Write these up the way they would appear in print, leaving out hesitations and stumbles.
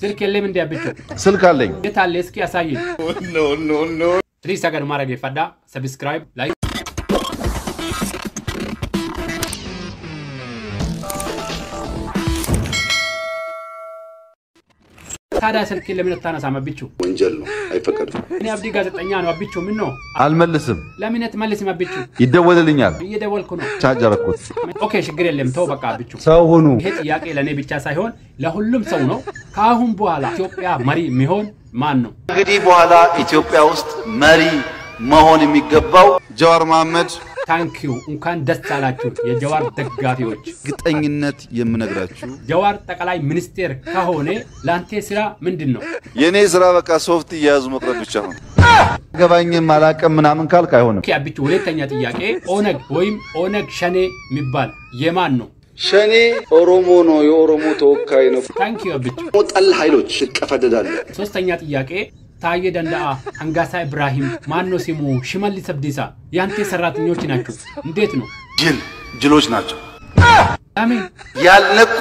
سلك اللي من دي أبيتو سلك عليك يتعلي اسكي أسايي No. 3 سكر مارا فدا سبسكرايب لايك هذا سلك اللي من التانا سام أبيتو وانجلو أي فكر أنا أبدي قاعد أبيتو منه الملسم لا من يتملس ما أبيتو يدول لي يدول كنو شاجركوت أوكي شكرا لهم تو بقى أبيتو سوونو هيت ياك إلى نبي تشا سايهون لهولم سونو كاهم بوالا إثيوبيا مري ميهون مانو እንግዲህ በኋላ ኢትዮጵያ ውስጥ መሪ መሆን የሚገባው ጀዋር መሐመድ ታንኪዩ እንኳን ደስ አላችሁ የጀዋር ደጋፊዎች ግጠኝነት የምነግራችሁ ጀዋር ጠቅላይ ሚኒስቴር ከሆነ ላንተ ስራ ምንድነው የኔ ስራ በቃ ሶፍት ይያዙ መቅረብ ብቻ ነው ገባኝም አላቀም ምናምን ካልክ አይሆንም ከአብቹ ሁለተኛ ጥያቄ ኦነግ ወይም ኦነግ ሸኔ የሚባል የማን ነው ሸኔ ኦሮሞ ነው የኦሮሞ ተወካይ ነው ታንኪዩ አብቹ ሞጣል ኃይሎች ሽቀፈደዳለ ሶስተኛ ጥያቄ ታየ ደንዳአ አንጋሳ ኢብራሂም ማን ነው ሲሙ ሽመልስ አብዲሳ ያንተ ሰራተኞች ናቸው እንዴት ነው ጅሎች ናቸው አሜን ያልነቁ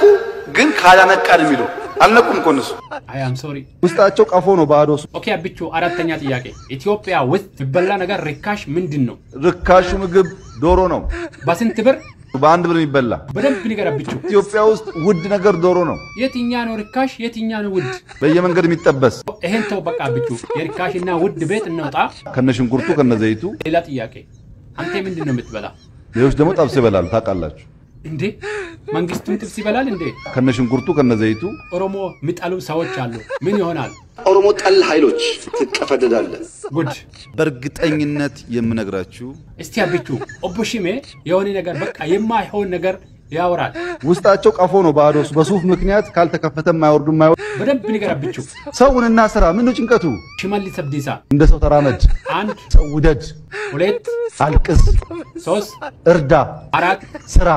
ግን ካላነቃን የሚሉ አልነቁም ኮንሱ አይ አም ሶሪ ውስጣቸው ቀፎ ነው ባዶስ ኦኬ አብቹ አራተኛ ጥያቄ ኢትዮጵያ ውስጥ ይበላ ነገር ርካሽ ምንድነው ርካሹ ምግብ ዶሮ ነው በስንት ብር በአንድ ብር የሚበላ በደንብ ንገር አብቹ ኢትዮጵያ ውስጥ ውድ ነገር ዶሮ ነው የትኛ ነው ርካሽ የትኛ ነው ውድ በየመንገድ የሚጠበስ ይሄን ተው በቃ አብቹ የርካሽና ውድ ቤት እንውጣ ከነሽንኩርቱ ከነዘይቱ ሌላ ጥያቄ አንተ ምንድነው የምትበላ ሌሎች ደግሞ ጠብስ ይበላሉ ታውቃላችሁ እንዴ መንግስቱን ጥብስ ይበላል እንዴ ከነሽንኩርቱ ከነዘይቱ ኦሮሞ ሚጣሉ ሰዎች አሉ ምን ይሆናል ኦሮሞ ጠል ኃይሎች ትቀፈደዳለ ጉድ በርግጠኝነት የምነግራችሁ እስቲ አብቹ ኦቦሽሜ የሆነ ነገር በቃ የማይሆን ነገር ያወራል ውስጣቸው ቀፎ ነው ባዶስ በሱፍ ምክንያት ካልተከፈተ ማይወርዱ ማይወርዱ በደንብ ንገር አብቹ ሰውንና ስራ ምን ነው ጭንቀቱ ሽመልስ አብዲሳ እንደ ሰው ተራመድ አንድ ሰው ውደድ ሁለት አልቅስ ሶስት እርዳ አራት ስራ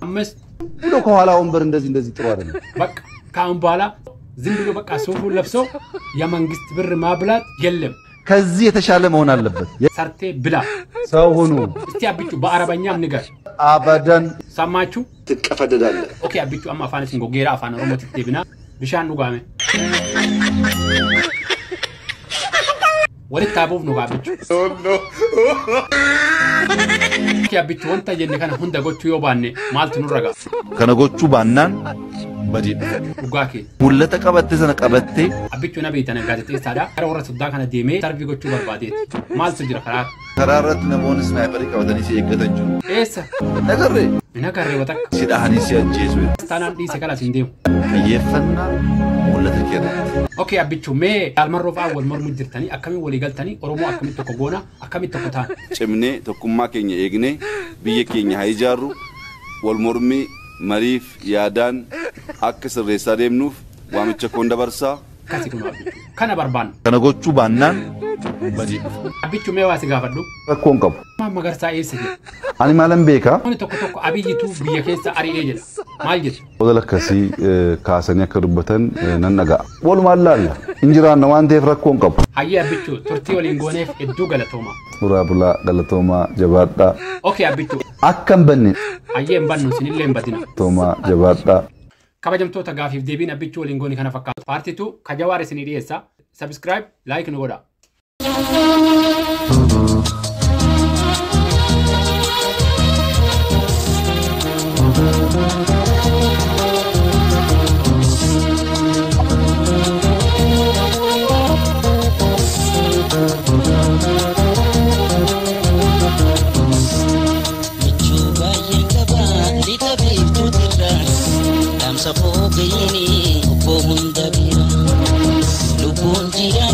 አምስት ብሎ ከኋላ ወንበር እንደዚህ ጥሩ አይደለም በቃ ካሁን በኋላ ዝም ብሎ በቃ ሱፉን ለብሶ የመንግስት ብር ማብላት የለም ከዚህ የተሻለ መሆን አለበት ሰርቴ ብላ ሰው ሁኑ እስቲ አብቹ በአረበኛም ንገር አበደን ሰማችሁ ትቀፈደዳለ ኦኬ አብቹ አማ አፋንስ ጎጌራ አፋን ኦሮሞ ትቴብና ብሻን ኑጋሜ ወደ ታቦብ ነው አብቹ ኦኬ አብቹ ወንታ የነ ከነ ሁንደ ጎቹ ዮባኔ ማልት ኑረጋ ከነጎቹ ባናን በዲ ኡጋኬ ሙለተ ቀበተ ዘነ ቀበቴ አብቹ ነብይ ተነጋደቴ ሳዳ ከረወረ ሱዳ ከነ ዲሜ ሰርቪ ጎቹ በርባዴት ማልት ጅራ ከራ ተራረት ነሞን ስናይፐር ቀበተኒ ሲገተንጁ ኤሰ ነገሬ ወጣክ ሲዳሃኒ ሲያጄሱ ስታናን ዲ ሰከላስ እንዴው የፈና ሙለተ ከረ ኦኬ አብቹ ሜ ያልመሮፋ ወልመር ሙጅርተኒ አከሚ ወሊገልተኒ ኦሮሞ አከሚ ተኮጎና አከሚ ተኮታን ጭምኔ ተኩማ ከኛ ኤግኔ ብየ ከኛ ሃይጃሩ ወልሞርሚ መሪፍ ያዳን አክስ ሬሳ ደምኑፍ ዋምቸ ኮንደ በርሳ ካሲኩና አብቹ ከነ በርባን ከነጎቹ ባናን በዲ አብቹ ሜዋሲ ጋፈዱ ረኮን ቀቡ ማመገርሳ ኤስጂ አኒ ማለም ቤካ ሆነ ተኮ አብይቱ ብየ ከሳ አሪ ኤጀላ ማልጅት ወደለከሲ ካሰኛ ከርበተን ነነጋ ወል ማላል እንጅራና ዋንቴ ረኮን ቀቡ አየ አብቹ ቱርቲ ወሊንጎኔፍ እዱ ገለቶማ ቡራቡላ ገለቶማ ጀባዳ ኦኬ አብቹ አከምበኒ አየ እምባኑ ሲኒሌም በዲና ቶማ ጀባዳ kabajamto tagaafif deebiin abbichuu waliin gooni kana fakkaatu paartiitu kajawaar isinii dhiyeessa subscribe like nu godha Sapo gini, pohon dabira, lubun jira.